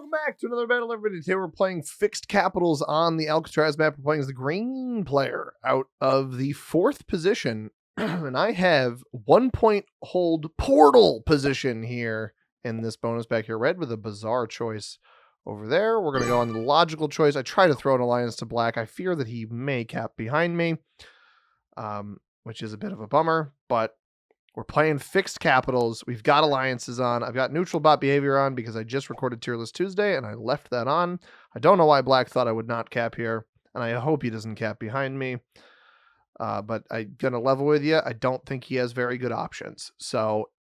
Welcome back to another battle, everybody. Today we're playing fixed capitals on the Alcatraz map. We're playing as the green player out of the 4th position. And I have 1 point hold portal position here in this bonus back here. Red with a bizarre choice over there. We're going to go on the logical choice. I try to throw an alliance to black. I fear that he may cap behind me, which is a bit of a bummer, but we're playing fixed capitals. We've got alliances on. I've got neutral bot behavior on because I just recorded Tier List Tuesday and I left that on. I don't know why black thought I would not cap here, and I hope he doesn't cap behind me. But I'm going to level with you. I don't think he has very good options. So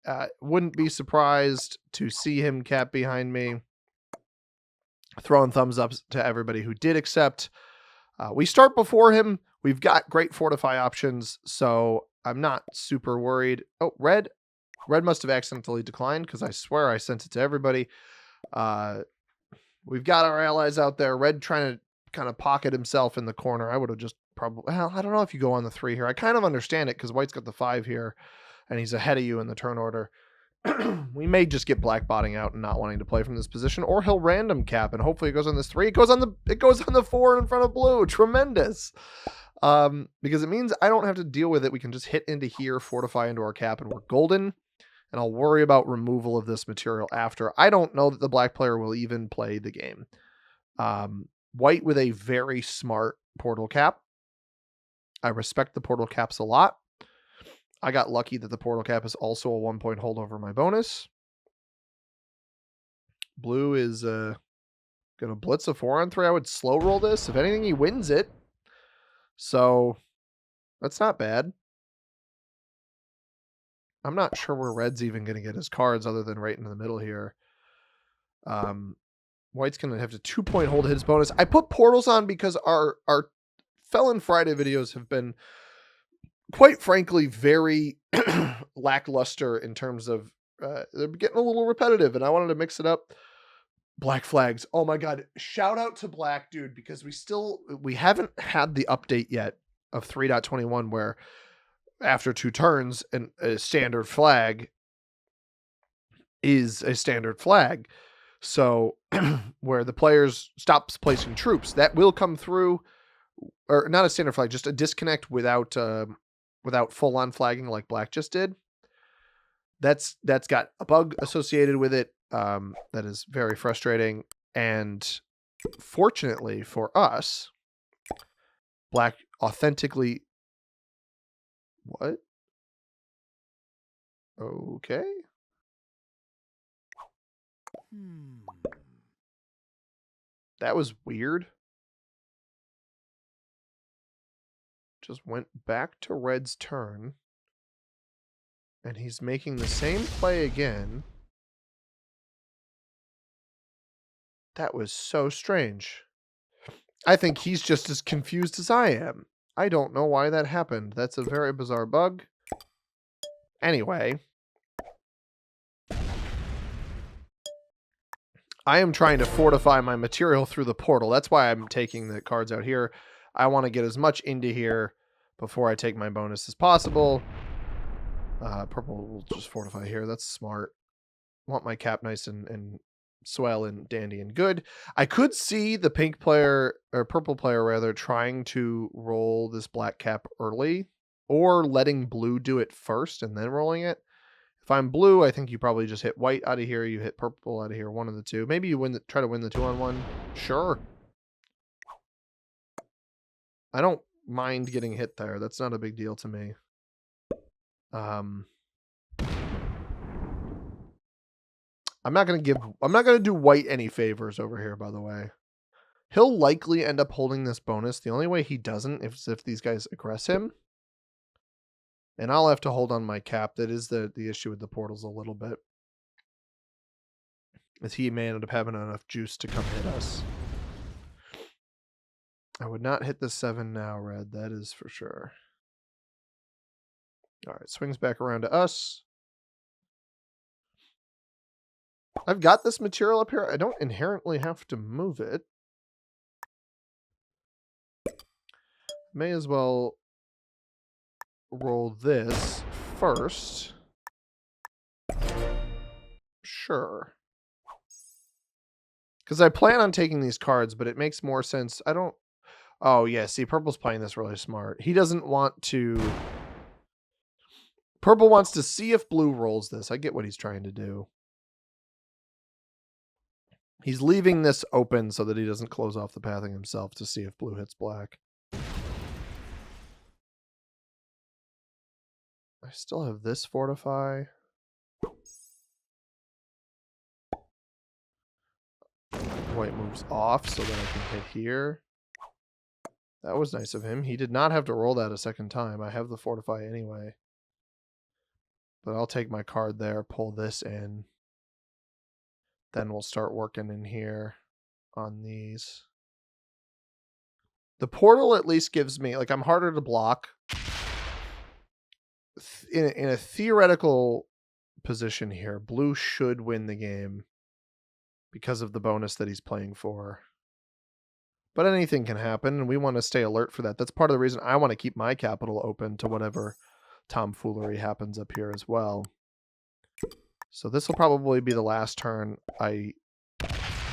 wouldn't be surprised to see him cap behind me. Throwing thumbs up to everybody who did accept. We start before him. We've got great fortify options, so I'm not super worried. Oh, red must have accidentally declined because I swear I sent it to everybody. We've got our allies out there. Red trying to kind of pocket himself in the corner. I would have just probably, well, I don't know if you go on the 3 here. I kind of understand it because white's got the 5 here and he's ahead of you in the turn order. We may just get black botting out and not wanting to play from this position, or he'll random cap and hopefully it goes on this 3. It goes on the 4 in front of blue. Tremendous. Because it means I don't have to deal with it. We can just hit into here, fortify into our cap, and we're golden. And I'll worry about removal of this material after. I don't know that the black player will even play the game. White with a very smart portal cap. I respect the portal caps a lot. I got lucky that the portal cap is also a 1 point hold over my bonus. Blue is going to blitz a 4 on 3. I would slow roll this. If anything, he wins it. So that's not bad. I'm not sure where red's even going to get his cards other than right in the middle here. White's going to have to 2 point hold his bonus. I put portals on because our Felon Friday videos have been, quite frankly, very lackluster in terms of they're getting a little repetitive, and I wanted to mix it up. Black flags. Oh my god. Shout out to black, dude, because we haven't had the update yet of 3.21 where after 2 turns and a standard flag is a standard flag. So where the players stops placing troops, that will come through, or not a standard flag, just a disconnect without full on flagging like black just did. That's got a bug associated with it. That is very frustrating. And fortunately for us, black authentically... What? Okay. That was weird. Just went back to red's turn. And he's making the same play again. That was so strange. I think he's just as confused as I am. I don't know why that happened. That's a very bizarre bug. Anyway. I am trying to fortify my material through the portal. That's why I'm taking the cards out here. I want to get as much into here before I take my bonus as possible. Purple will just fortify here. That's smart. Want my cap nice and swell and dandy and good. I could see the pink player, or purple player rather, trying to roll this black cap early, or letting blue do it first and then rolling it. If I'm blue, I think you probably just hit white out of here. You hit purple out of here. One of the two. Maybe you try to win the 2-on-1. Sure. I don't mind getting hit there. That's not a big deal to me. I'm not going to do white any favors over here, by the way. He'll likely end up holding this bonus. The only way he doesn't is if these guys aggress him. And I'll have to hold on my cap. That is the issue with the portals a little bit. As he may end up having enough juice to come hit us. I would not hit the 7 now, red. That is for sure. All right, swings back around to us. I've got this material up here. I don't inherently have to move it. May as well roll this first. Sure. Because I plan on taking these cards, but it makes more sense. I don't... Oh, yeah. See, purple's playing this really smart. He doesn't want to... Purple wants to see if blue rolls this. I get what he's trying to do. He's leaving this open so that he doesn't close off the pathing himself to see if blue hits black. I still have this fortify. White moves off so that I can hit here. That was nice of him. He did not have to roll that a second time. I have the fortify anyway. But I'll take my card there, pull this in. Then we'll start working in here on these. The portal at least gives me, like, I'm harder to block. In a theoretical position here, blue should win the game because of the bonus that he's playing for. But anything can happen, and we want to stay alert for that. That's part of the reason I want to keep my capital open to whatever tomfoolery happens up here as well. So this will probably be the last turn I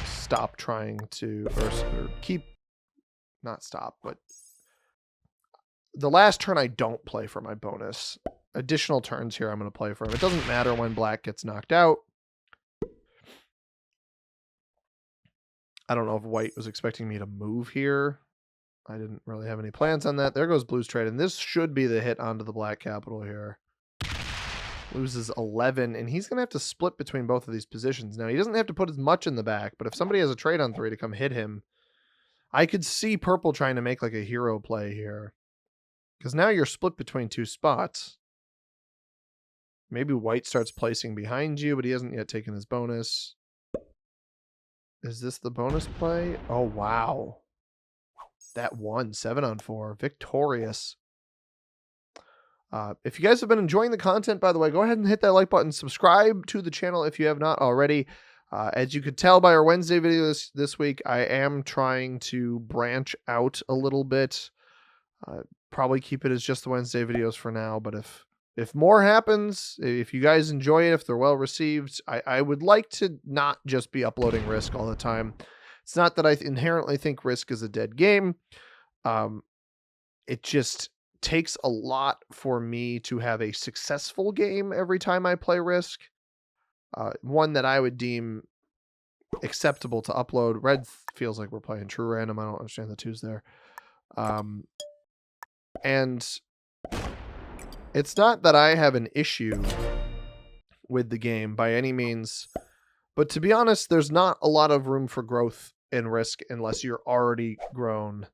stop trying to, or keep, not stop, but the last turn I don't play for my bonus. Additional turns here I'm going to play for him. It doesn't matter when black gets knocked out. I don't know if white was expecting me to move here. I didn't really have any plans on that. There goes blue's trade, and this should be the hit onto the black capital here. Loses 11, and he's going to have to split between both of these positions. Now, he doesn't have to put as much in the back, but if somebody has a trade on 3 to come hit him, I could see purple trying to make like a hero play here. Because now you're split between 2 spots. Maybe white starts placing behind you, but he hasn't yet taken his bonus. Is this the bonus play? Oh, wow. That won 7-on-4. Victorious. If you guys have been enjoying the content, by the way, go ahead and hit that like button. Subscribe to the channel if you have not already. As you could tell by our Wednesday video this week, I am trying to branch out a little bit. Probably keep it as just the Wednesday videos for now, but if more happens, if you guys enjoy it, if they're well received, I would like to not just be uploading Risk all the time. It's not that I inherently think Risk is a dead game. It just takes a lot for me to have a successful game every time I play Risk. One that I would deem acceptable to upload. Red feels like we're playing true random. I don't understand the twos there. And it's not that I have an issue with the game by any means, but to be honest, there's not a lot of room for growth in Risk unless you're already grown.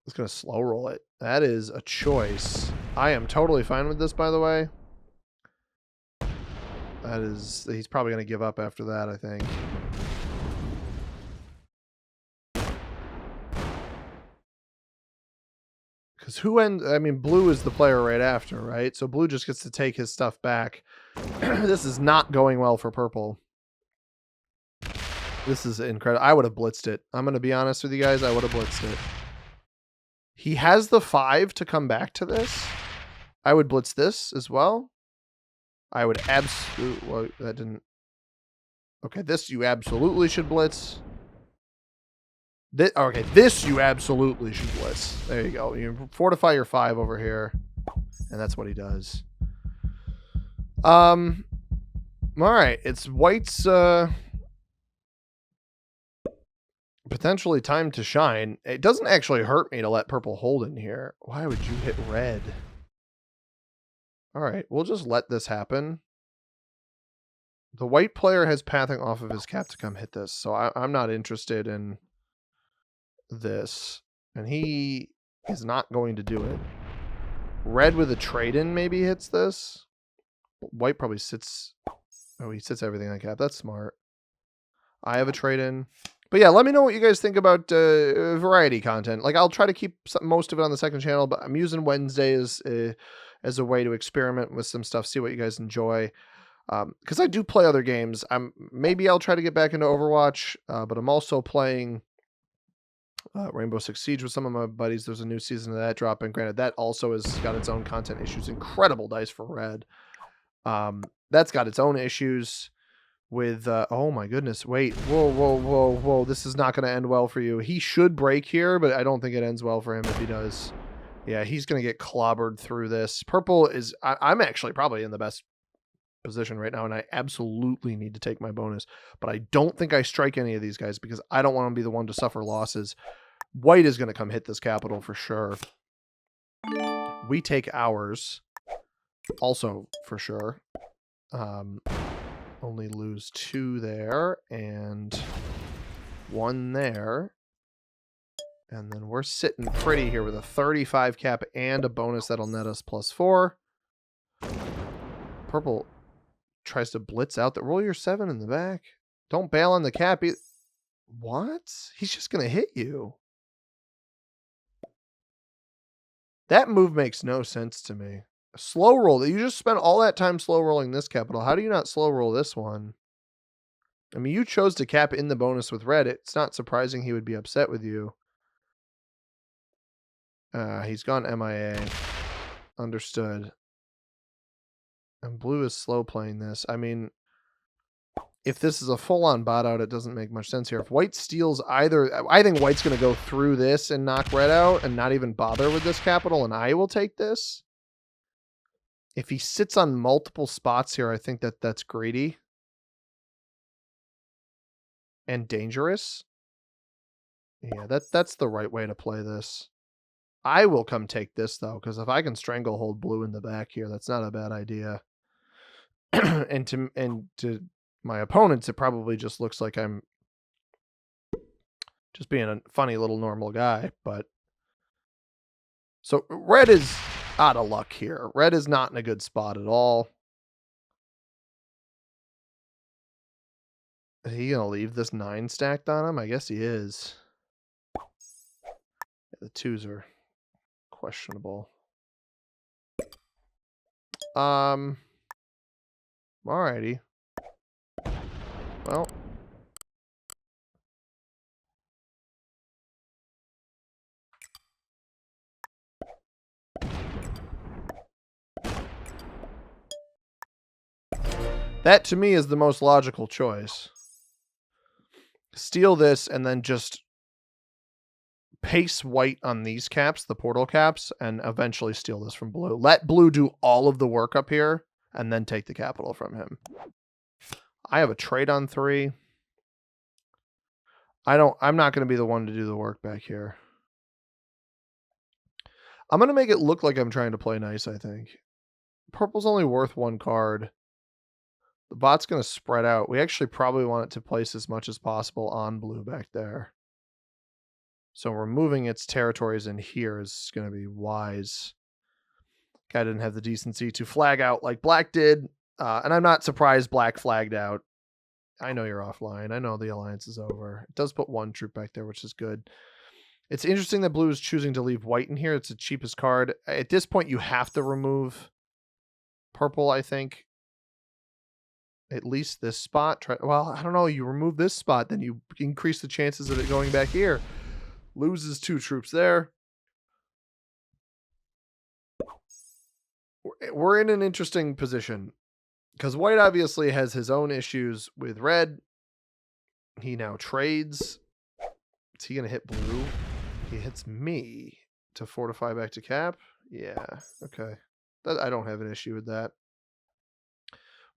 It's going to slow roll it. That is a choice. I am totally fine with this, by the way. That is, he's probably going to give up after that, I think. Because I mean, blue is the player right after, right? So blue just gets to take his stuff back. This is not going well for purple. This is incredible. I would have blitzed it. I'm going to be honest with you guys. I would have blitzed it. He has the 5 to come back to this. I would blitz this as well. I would absolutely... Well, that didn't... Okay, this you absolutely should blitz. Okay, this you absolutely should blitz. There you go. You fortify your 5 over here. And that's what he does. Alright, it's white's... potentially time to shine. It doesn't actually hurt me to let purple hold in here. Why would you hit red? All right, we'll just let this happen. The white player has pathing off of his cap to come hit this, so I'm not interested in this. And he is not going to do it. Red with a trade-in maybe hits this. White probably sits... Oh, he sits everything on cap. That's smart. I have a trade-in. But yeah, let me know what you guys think about variety content. Like, I'll try to keep most of it on the second channel, but I'm using Wednesdays as a way to experiment with some stuff, see what you guys enjoy. Because I do play other games. Maybe I'll try to get back into Overwatch, but I'm also playing Rainbow Six Siege with some of my buddies. There's a new season of that dropping. Granted, that also has got its own content issues. Incredible dice for red. That's got its own issues. with, oh my goodness, wait, whoa, this is not going to end well for you. He should break here, but I don't think it ends well for him if he does. Yeah, he's going to get clobbered through this. Purple is, I'm actually probably in the best position right now, and I absolutely need to take my bonus, but I don't think I strike any of these guys because I don't want to be the one to suffer losses. White is going to come hit this capital for sure. We take ours also for sure. Only lose 2 there and 1 there. And then we're sitting pretty here with a 35 cap and a bonus that'll net us +4. Purple tries to blitz out. Roll your 7 in the back. Don't bail on the cap. What? He's just going to hit you. That move makes no sense to me. Slow roll. You just spent all that time slow rolling this capital. How do you not slow roll this one? I mean, you chose to cap in the bonus with red. It's not surprising he would be upset with you. He's gone MIA. Understood. And blue is slow playing this. I mean, if this is a full-on bot out, it doesn't make much sense here. If white steals either, I think white's going to go through this and knock red out and not even bother with this capital, and I will take this. If he sits on multiple spots here, I think that's greedy and dangerous. Yeah, that's the right way to play this. I will come take this, though, because if I can stranglehold blue in the back here, that's not a bad idea. and to my opponents, it probably just looks like I'm just being a funny little normal guy. But so red is out of luck here. Red is not in a good spot at all. Is he gonna leave this 9 stacked on him? I guess he is. Yeah, the 2s are questionable. Alrighty. Well. That, to me, is the most logical choice. Steal this and then just pace white on these caps, the portal caps, and eventually steal this from blue. Let blue do all of the work up here and then take the capital from him. I have a trade on 3. I'm not going to be the one to do the work back here. I'm going to make it look like I'm trying to play nice, I think. Purple's only worth 1 card. The bot's going to spread out. We actually probably want it to place as much as possible on blue back there. So removing its territories in here is going to be wise. Guy didn't have the decency to flag out like black did. And I'm not surprised black flagged out. I know you're offline. I know the alliance is over. It does put 1 troop back there, which is good. It's interesting that blue is choosing to leave white in here. It's the cheapest card. At this point, you have to remove purple, I think. At least this spot. Well, I don't know. You remove this spot, then you increase the chances of it going back here. Loses 2 troops there. We're in an interesting position because white obviously has his own issues with red. He now trades. Is he going to hit blue? He hits me to fortify back to cap. Yeah, okay. I don't have an issue with that.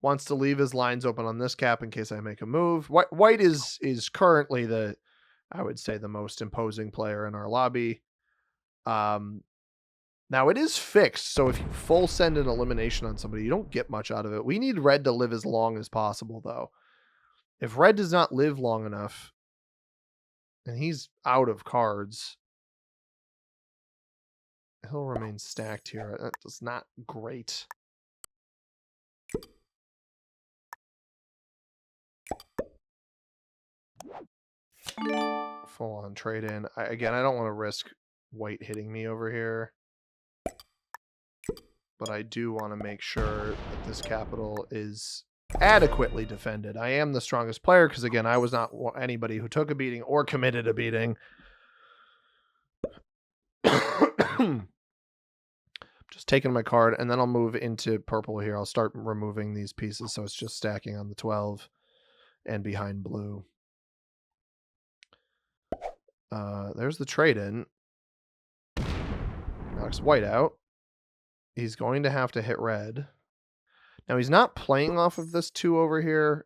Wants to leave his lines open on this cap in case I make a move. White is currently I would say the most imposing player in our lobby. Now it is fixed, so if you full send an elimination on somebody, you don't get much out of it. We need red to live as long as possible, though. If red does not live long enough, and he's out of cards, he'll remain stacked here. That's not great. Full on trade in. Again, I don't want to risk white hitting me over here. But I do want to make sure that this capital is adequately defended. I am the strongest player because, again, I was not anybody who took a beating or committed a beating. Just taking my card, and then I'll move into purple here. I'll start removing these pieces so it's just stacking on the 12. and behind blue. There's the trade-in. Knocks white out. He's going to have to hit red. Now, he's not playing off of this 2 over here.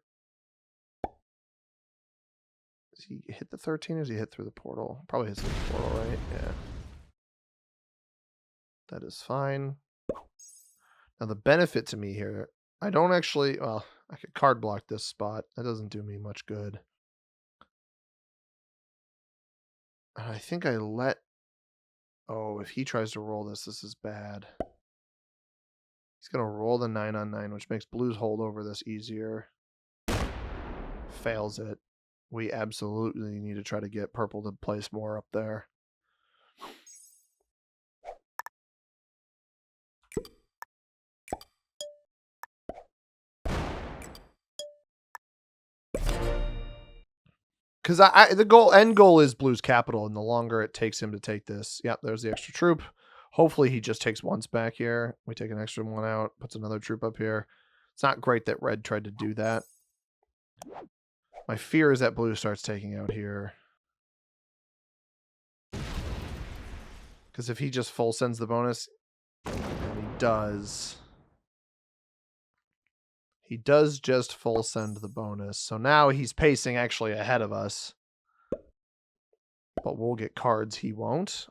Does he hit the 13 or does he hit through the portal? Probably hits through the portal, right? Yeah. That is fine. Now, the benefit to me here, I don't actually... Well, I could card block this spot. That doesn't do me much good. I think I let... Oh, if he tries to roll this, this is bad. He's going to roll the 9 on 9, which makes blue's hold over this easier. Fails it. We absolutely need to try to get purple to place more up there. Because the end goal is blue's capital, and the longer it takes him to take this, yep, there's the extra troop. Hopefully he just takes once back here. We take an extra one out, puts another troop up here. It's not great that red tried to do that. My fear is that blue starts taking out here. Because if he just full sends the bonus, and he does. He does just full send the bonus. So now he's pacing actually ahead of us. But we'll get cards he won't.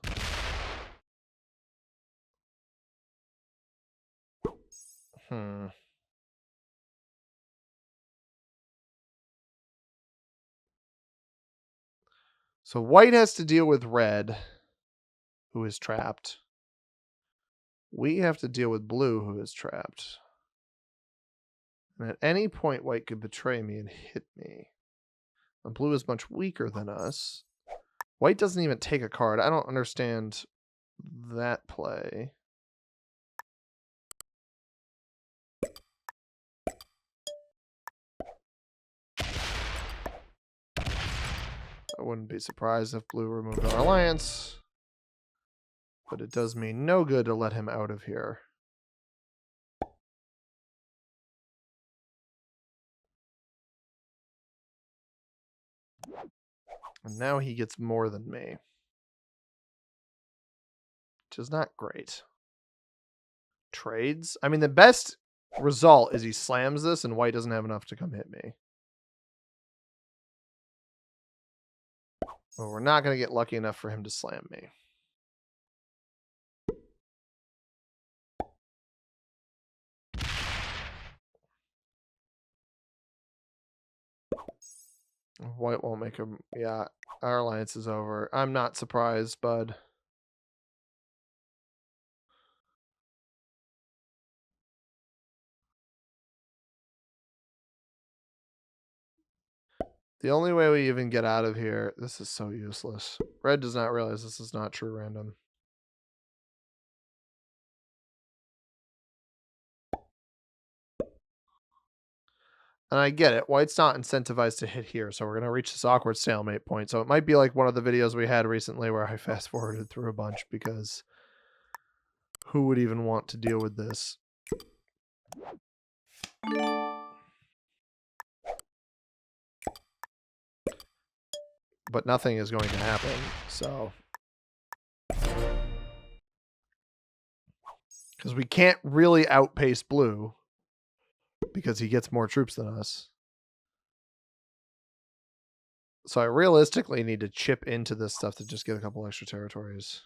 So white has to deal with red, who is trapped. We have to deal with blue, who is trapped. And at any point, white could betray me and hit me. And blue is much weaker than us. White doesn't even take a card. I don't understand that play. I wouldn't be surprised if blue removed our alliance. But it does me no good to let him out of here. And now he gets more than me. Which is not great. Trades? I mean, the best result is he slams this and white doesn't have enough to come hit me. Well, we're not going to get lucky enough for him to slam me. White won't make him. Yeah, our alliance is over. I'm not surprised, bud. The only way we even get out of here... This is so useless. Red does not realize this is not true random. And I get it. White's not incentivized to hit here, so we're going to reach this awkward stalemate point. So it might be like one of the videos we had recently where I fast-forwarded through a bunch because who would even want to deal with this? But nothing is going to happen, so... Because we can't really outpace blue. Because he gets more troops than us. So I realistically need to chip into this stuff to just get a couple extra territories.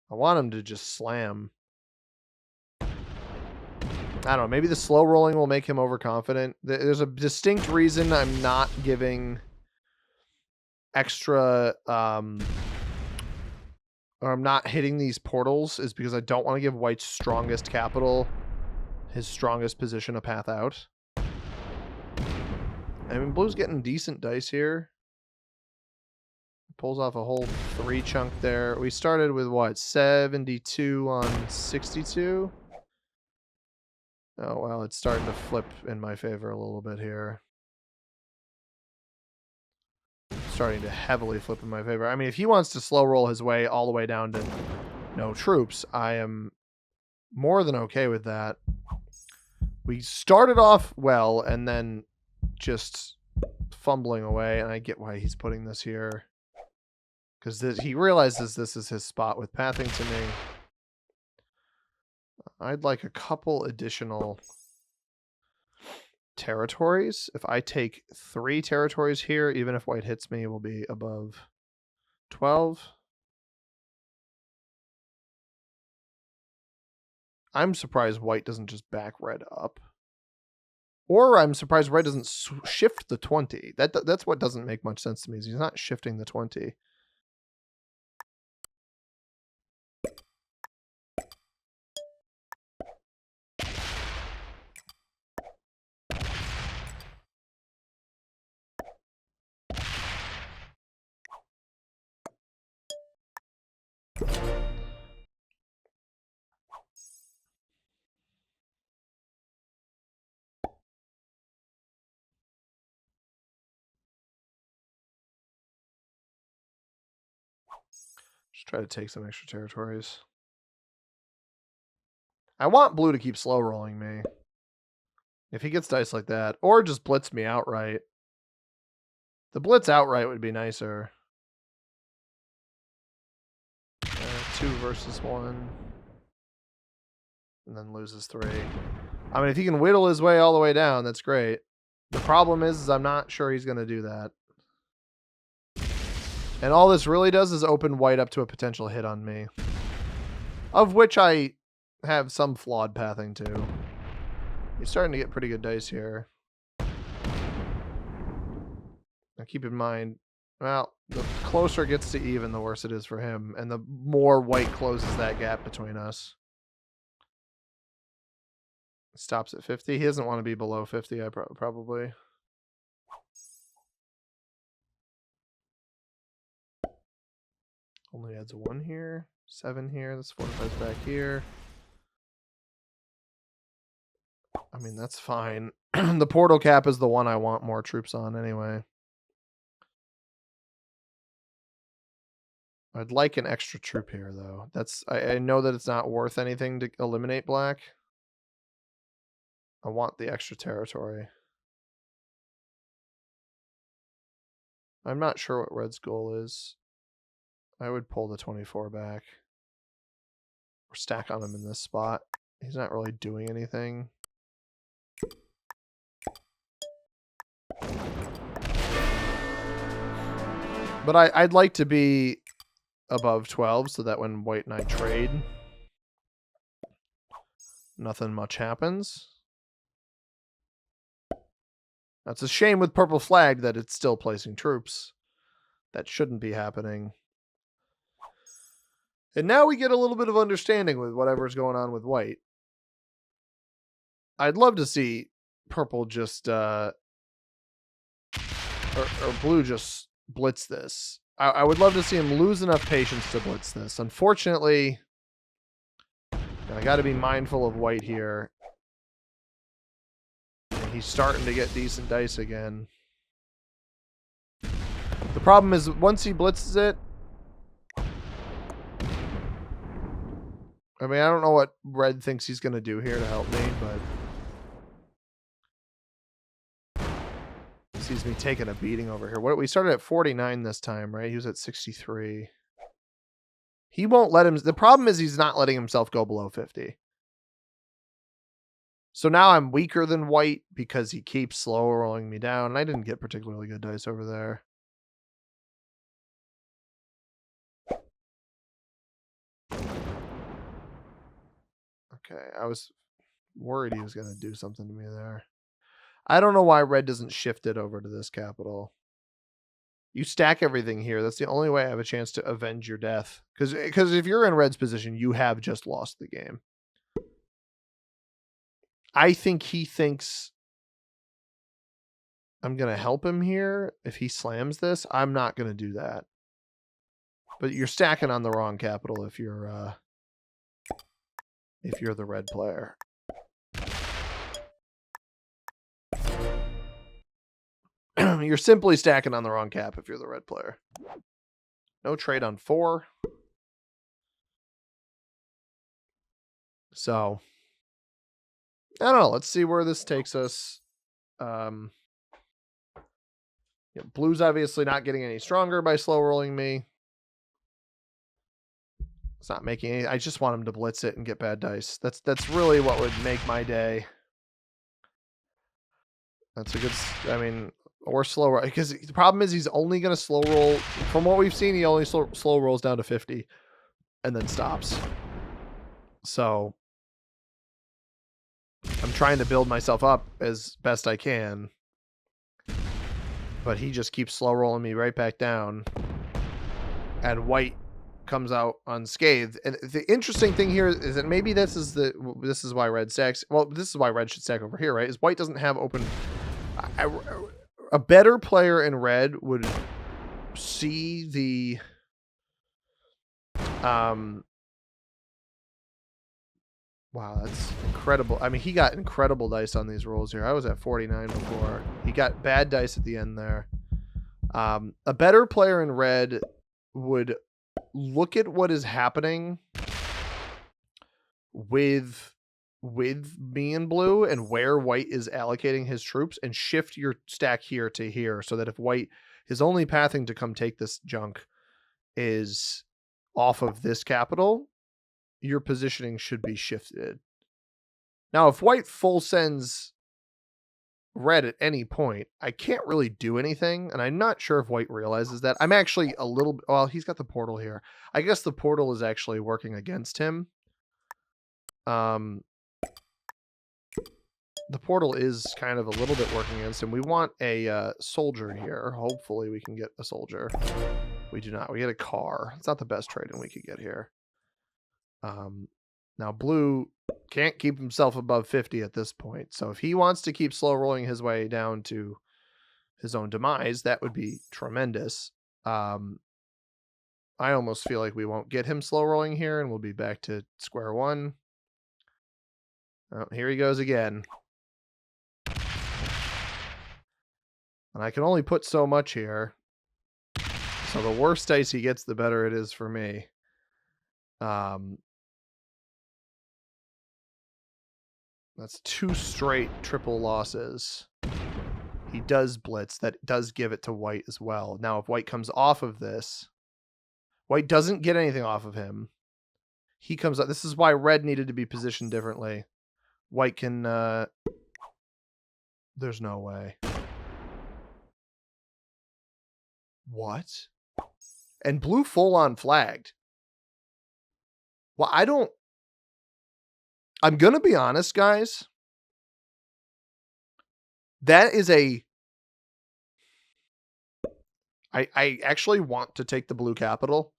I want him to just slam. I don't know. Maybe the slow rolling will make him overconfident. There's a distinct reason I'm not giving extra... or I'm not hitting these portals is because I don't want to give white's strongest capital, his strongest position, a path out. I mean, blue's getting decent dice here. Pulls off a whole 3 chunk there. We started with what, 72 on 62? Oh, well, it's starting to flip in my favor a little bit here. Starting to heavily flip in my favor. I mean, if he wants to slow roll his way all the way down to no troops, I am more than okay with that. We started off well and then just fumbling away, and I get why he's putting this here. Because he realizes this is his spot with pathing to me. I'd like a couple additional territories. If I take 3 territories here, even if white hits me, we'll be above 12. I'm surprised white doesn't just back red up. Or I'm surprised red doesn't shift the 20. That's what doesn't make much sense to me, is he's not shifting the 20. Just try to take some extra territories. I want blue to keep slow rolling me. If he gets dice like that, or just blitz me outright. The blitz outright would be nicer. 2 versus 1. And then loses 3. I mean, if he can whittle his way all the way down, that's great. The problem is I'm not sure he's going to do that. And all this really does is open white up to a potential hit on me. Of which I have some flawed pathing to. He's starting to get pretty good dice here. Now keep in mind, well, the closer it gets to even, the worse it is for him. And the more white closes that gap between us. Stops at 50. He doesn't want to be below 50, probably. Only adds a 1 here. 7 here. This fortifies back here. I mean, that's fine. The portal cap is the one I want more troops on anyway. I'd like an extra troop here, though. I know that it's not worth anything to eliminate black. I want the extra territory. I'm not sure what red's goal is. I would pull the 24 back. Or stack on him in this spot. He's not really doing anything. But I'd like to be above 12 so that when white and I trade, nothing much happens. That's a shame with purple flag that it's still placing troops. That shouldn't be happening. And now we get a little bit of understanding with whatever's going on with white. I'd love to see purple just or blue just blitz this. I would love to see him lose enough patience to blitz this. Unfortunately, I got to be mindful of white here. He's starting to get decent dice again. The problem is once he blitzes it, I mean, I don't know what red thinks he's going to do here to help me, but he sees me taking a beating over here. We started at 49 this time, right? He was at 63. He won't let him. The problem is he's not letting himself go below 50. So now I'm weaker than white because he keeps slow rolling me down. And I didn't get particularly good dice over there. Okay, I was worried he was going to do something to me there. I don't know why red doesn't shift it over to this capital. You stack everything here. That's the only way I have a chance to avenge your death. Because if you're in red's position, you have just lost the game. I think he thinks I'm going to help him here. If he slams this, I'm not going to do that. But you're stacking on the wrong capital if you're the red player. You're simply stacking on the wrong cap if you're the red player. No trade on 4. So I don't know. Let's see where this takes us. Blue's obviously not getting any stronger by slow rolling me. It's not making any. I just want him to blitz it and get bad dice. That's really what would make my day. That's a good. I mean, or slow roll, because the problem is he's only going to slow roll. From what we've seen, he only slow rolls down to 50, and then stops. So I'm trying to build myself up as best I can, but he just keeps slow rolling me right back down, and white comes out unscathed. And the interesting thing here is that maybe this is why red stacks. Well, this is why red should stack over here, right? Is white doesn't have open. A better player in red would see the wow, that's incredible. I mean, he got incredible dice on these rolls here. I was at 49 before. He got bad dice at the end there. A better player in red would look at what is happening with me and blue and where white is allocating his troops and shift your stack here to here, so that if white, his only pathing to come take this junk is off of this capital, your positioning should be shifted. Now, if white full sends red at any point, I can't really do anything, and I'm not sure if white realizes that. I'm actually a little... Well, he's got the portal here. I guess the portal is actually working against him. The portal is kind of a little bit working against him. We want a soldier here. Hopefully we can get a soldier. We do not. We get a car. It's not the best trade-in we could get here. Now blue can't keep himself above 50 at this point. So if he wants to keep slow rolling his way down to his own demise, that would be tremendous. I almost feel like we won't get him slow rolling here, and we'll be back to square one. Oh, here he goes again. And I can only put so much here. So the worse dice he gets, the better it is for me. That's 2 straight triple losses. He does blitz. That does give it to white as well. Now, if white comes off of this, white doesn't get anything off of him. He comes up. This is why red needed to be positioned differently. White can... There's no way. What? And blue full-on flagged. Well, I don't... I'm going to be honest, guys. That is a... I actually want to take the blue capital.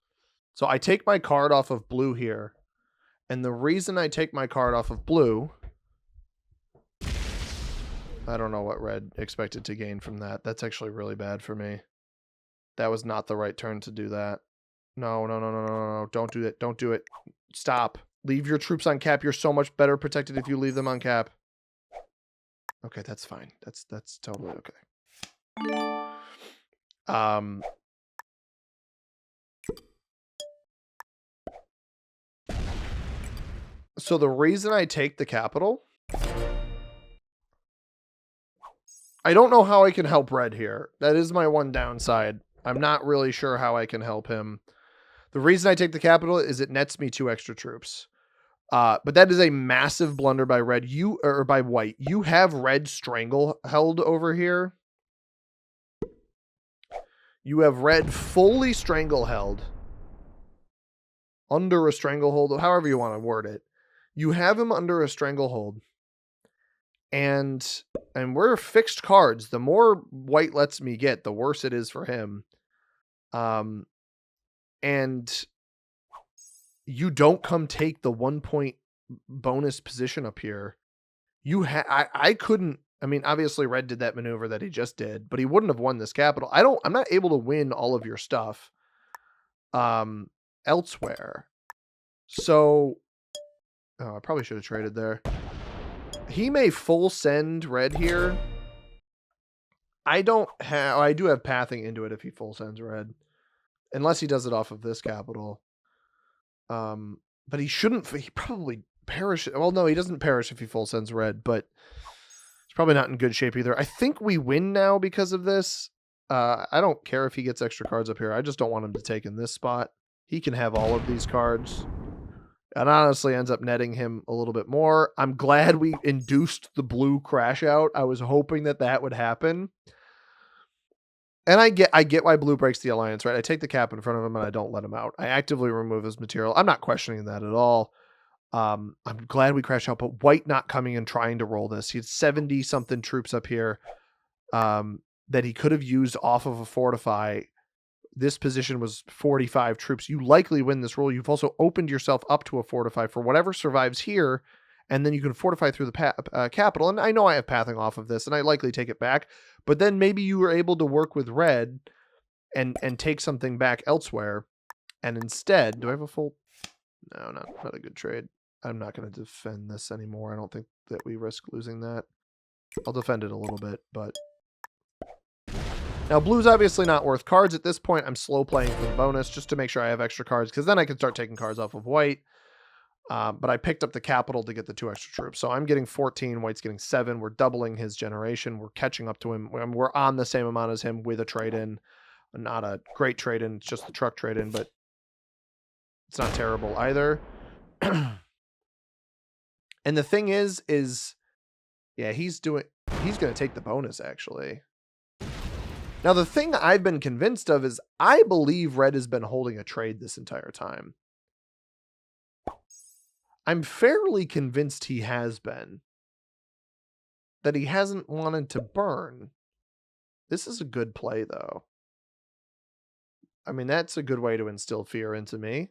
So I take my card off of blue here. And the reason I take my card off of blue... I don't know what red expected to gain from that. That's actually really bad for me. That was not the right turn to do that. No. Don't do it. Don't do it. Stop. Leave your troops on cap. You're so much better protected if you leave them on cap. Okay, that's fine. That's totally okay. So the reason I take the capital... I don't know how I can help red here. That is my one downside. I'm not really sure how I can help him. The reason I take the capital is it nets me 2 extra troops. But that is a massive blunder by red. Or by white. You have red stranglehold over here. You have red fully stranglehold. Under a stranglehold, however you want to word it. You have him under a stranglehold. And we're fixed cards. The more white lets me get, the worse it is for him. And you don't come take the 1 point bonus position up here. I couldn't. I mean, obviously red did that maneuver that he just did, but he wouldn't have won this capital. I'm not able to win all of your stuff elsewhere. So I probably should have traded there. He may full send red here. I do have pathing into it if he full sends red. Unless he does it off of this capital. But he shouldn't. He probably perish. Well, no, he doesn't perish if he full sends red, but it's probably not in good shape either. I think we win now because of this. I don't care if he gets extra cards up here. I just don't want him to take in this spot. He can have all of these cards. And honestly ends up netting him a little bit more. I'm glad we induced the blue crash out. I was hoping that that would happen. And I get why blue breaks the alliance, right? I take the cap in front of him and I don't let him out. I actively remove his material. I'm not questioning that at all. I'm glad we crashed out, but white not coming and trying to roll this. He had 70 something troops up here that he could have used off of a fortify. This position was 45 troops. You likely win this roll. You've also opened yourself up to a fortify for whatever survives here, and then you can fortify through the capital. And I know I have pathing off of this, and I likely take it back, but then maybe you were able to work with red and take something back elsewhere. And instead, do I have a full? No, not a good trade. I'm not going to defend this anymore. I don't think that we risk losing that. I'll defend it a little bit, but now, blue's obviously not worth cards at this point. I'm slow playing for the bonus just to make sure I have extra cards, because then I can start taking cards off of white. But I picked up the capital to get the 2 extra troops. So I'm getting 14. White's getting 7. We're doubling his generation. We're catching up to him. We're on the same amount as him with a trade-in. Not a great trade-in. It's just the truck trade-in, but it's not terrible either. And the thing is, yeah, he's going to take the bonus, actually. Now, the thing I've been convinced of is I believe red has been holding a trade this entire time. I'm fairly convinced he has been. That he hasn't wanted to burn. This is a good play, though. I mean, that's a good way to instill fear into me.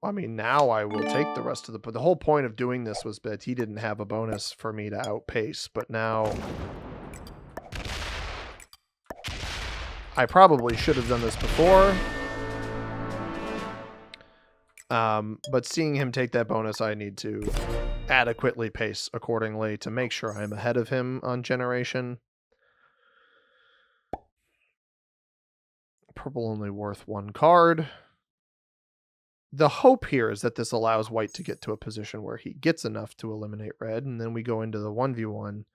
I mean, now I will take the rest of the whole point of doing this was that he didn't have a bonus for me to outpace, but now I probably should have done this before. But seeing him take that bonus, I need to adequately pace accordingly to make sure I'm ahead of him on generation. Purple only worth 1 card. The hope here is that this allows white to get to a position where he gets enough to eliminate red, and then we go into the 1v1,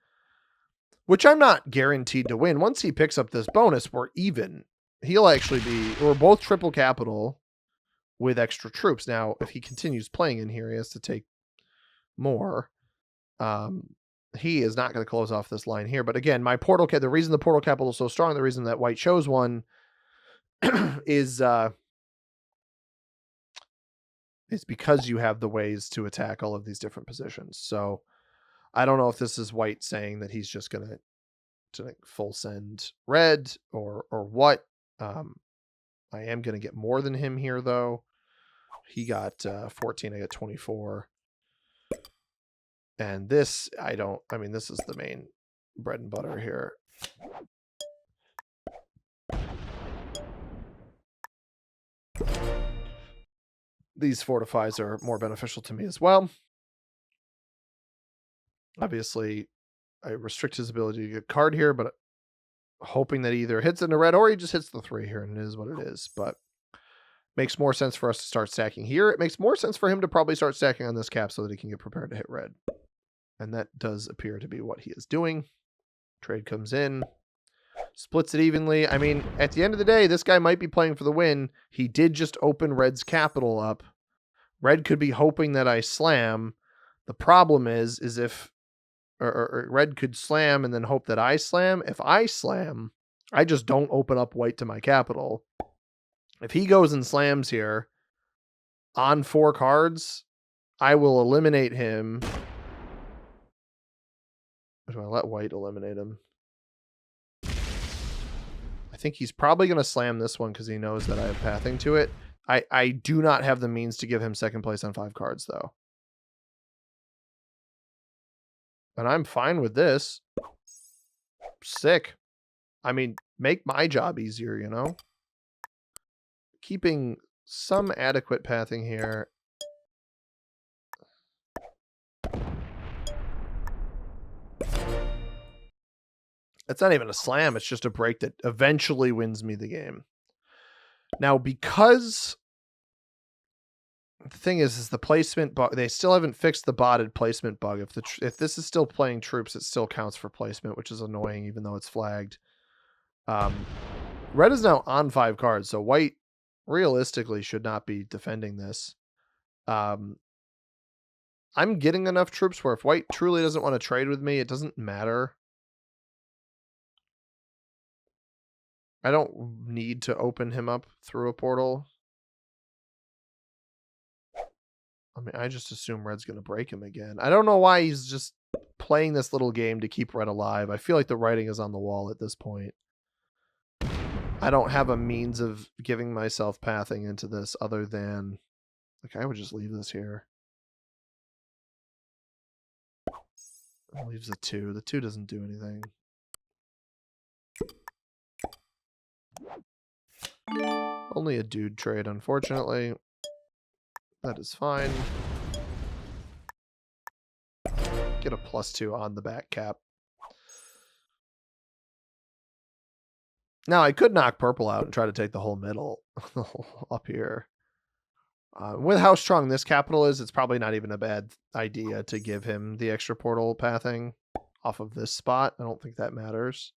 which I'm not guaranteed to win. Once he picks up this bonus, we're even. He'll actually be, we're both triple capital with extra troops. Now, if he continues playing in here, he has to take more. He is not going to close off this line here. But again, my portal, the reason the portal capital is so strong, the reason that white chose one is because you have the ways to attack all of these different positions. So I don't know if this is white saying that he's just going to full send red or what. I am going to get more than him here, though. He got 14. I got 24. And this, I mean, this is the main bread and butter here. These fortifies are more beneficial to me as well. Obviously, I restrict his ability to get a card here, but hoping that he either hits into red or he just hits the 3 here, and it is what it is. But makes more sense for us to start stacking here. It makes more sense for him to probably start stacking on this cap so that he can get prepared to hit red. And that does appear to be what he is doing. Trade comes in. Splits it evenly. I mean, at the end of the day, this guy might be playing for the win. He did just open red's capital up. Red could be hoping that I slam. The problem is if or red could slam and then hope that I slam. If I slam, I just don't open up white to my capital. If he goes and slams here on 4 cards, I will eliminate him. Or do I let white eliminate him? I think he's probably going to slam this one because he knows that I have pathing to it. I do not have the means to give him second place on 5 cards, though. And I'm fine with this. Sick. I mean, make my job easier, you know? Keeping some adequate pathing here. It's not even a slam. It's just a break that eventually wins me the game. Now, because The thing is the placement bug. They still haven't fixed the botted placement bug. If this is still playing troops, it still counts for placement, which is annoying, even though it's flagged. Red is now on 5 cards, so white realistically should not be defending this. I'm getting enough troops where if white truly doesn't want to trade with me, it doesn't matter. I don't need to open him up through a portal. I mean, I just assume red's going to break him again. I don't know why he's just playing this little game to keep red alive. I feel like the writing is on the wall at this point. I don't have a means of giving myself pathing into this other than... Like, I would just leave this here. It leaves a 2. The 2 doesn't do anything. Only a dude trade, unfortunately. That is fine. Get a +2 on the back cap. Now, I could knock purple out and try to take the whole middle up here. With how strong this capital is, it's probably not even a bad idea to give him the extra portal pathing off of this spot. I don't think that matters.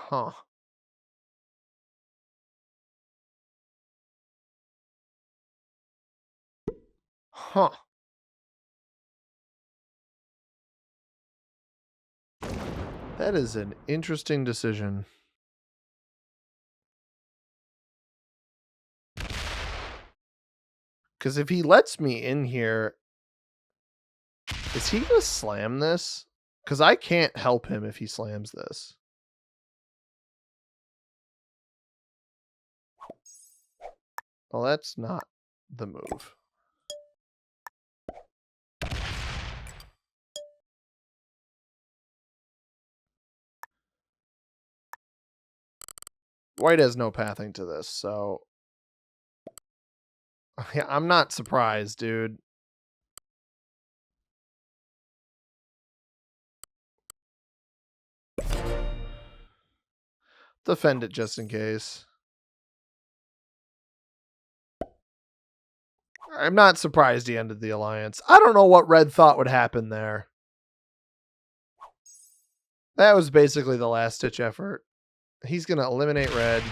Huh. Huh. That is an interesting decision. Because if he lets me in here, is he going to slam this? Because I can't help him if he slams this. Well, that's not the move. White has no pathing to this, so... Yeah, I'm not surprised, dude. Defend it just in case. I'm not surprised he ended the alliance. I don't know what red thought would happen there. That was basically the last-ditch effort. He's going to eliminate red.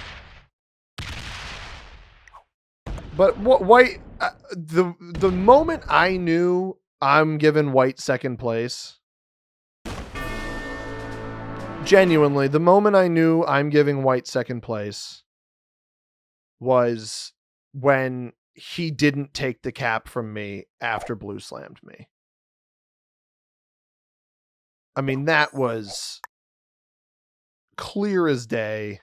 But what white... the moment I knew I'm giving white second place... Genuinely, the moment I knew I'm giving white second place was when he didn't take the cap from me after blue slammed me. I mean, that was clear as day.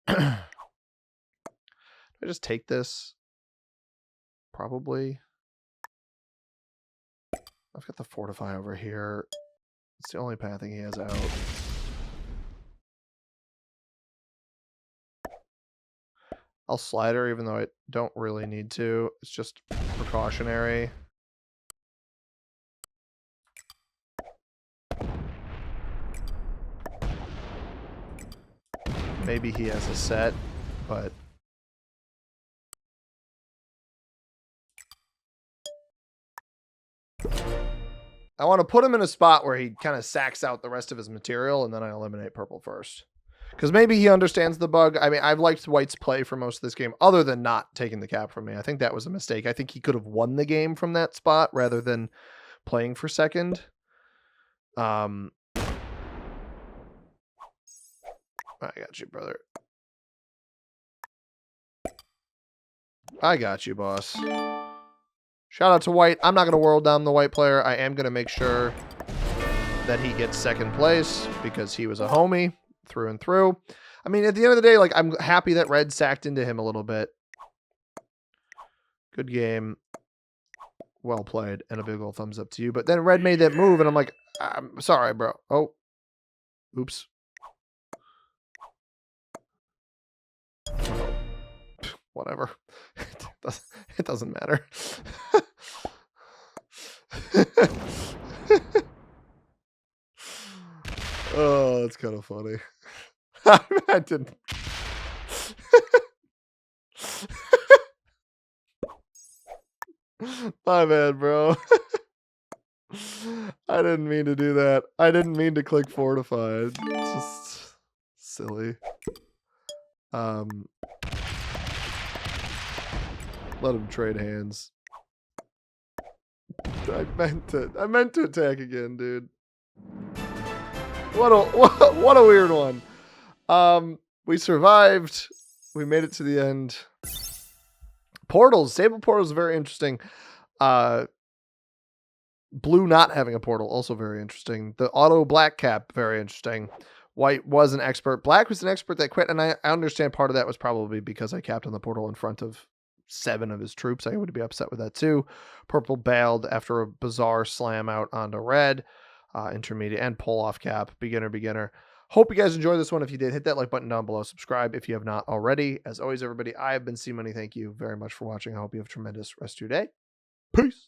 I just take this? Probably. I've got the fortify over here. It's the only pathing he has out. I'll slide her even though I don't really need to. It's just precautionary. Maybe he has a set, but... I want to put him in a spot where he kind of sacks out the rest of his material, and then I eliminate purple first. Because maybe he understands the bug. I mean, I've liked White's play for most of this game, other than not taking the cap from me. I think that was a mistake. I think he could have won the game from that spot rather than playing for second. I got you, brother. I got you, boss. Shout out to White. I'm not going to world down the White player. I am going to make sure that he gets second place because he was a homie through and through. I mean, at the end of the day, like, I'm happy that Red sacked into him a little bit. Good game. Well played. And a big old thumbs up to you. But then Red made that move, and I'm like, I'm sorry, bro. Oh. Oops. Oh. Whatever. It doesn't matter. Oh, that's kind of funny. I didn't. My bad, bro. I didn't mean to do that. I didn't mean to click fortified. It's just silly. Let him trade hands. I meant to attack again, dude. What a weird one. We survived. We made it to the end. Portals. Stable portals are very interesting. Blue not having a portal, also very interesting. The auto black cap, very interesting. White was an expert. Black was an expert that quit, and I understand part of that was probably because I capped on the portal in front of 7 of his troops. I would be upset with that too. Purple bailed after a bizarre slam out onto red. Intermediate and pull off cap. Beginner. Hope you guys enjoyed this one. If you did, hit that like button down below. Subscribe if you have not already. As always, everybody, I have been C Money. Thank you very much for watching. I hope you have a tremendous rest of your day. Peace.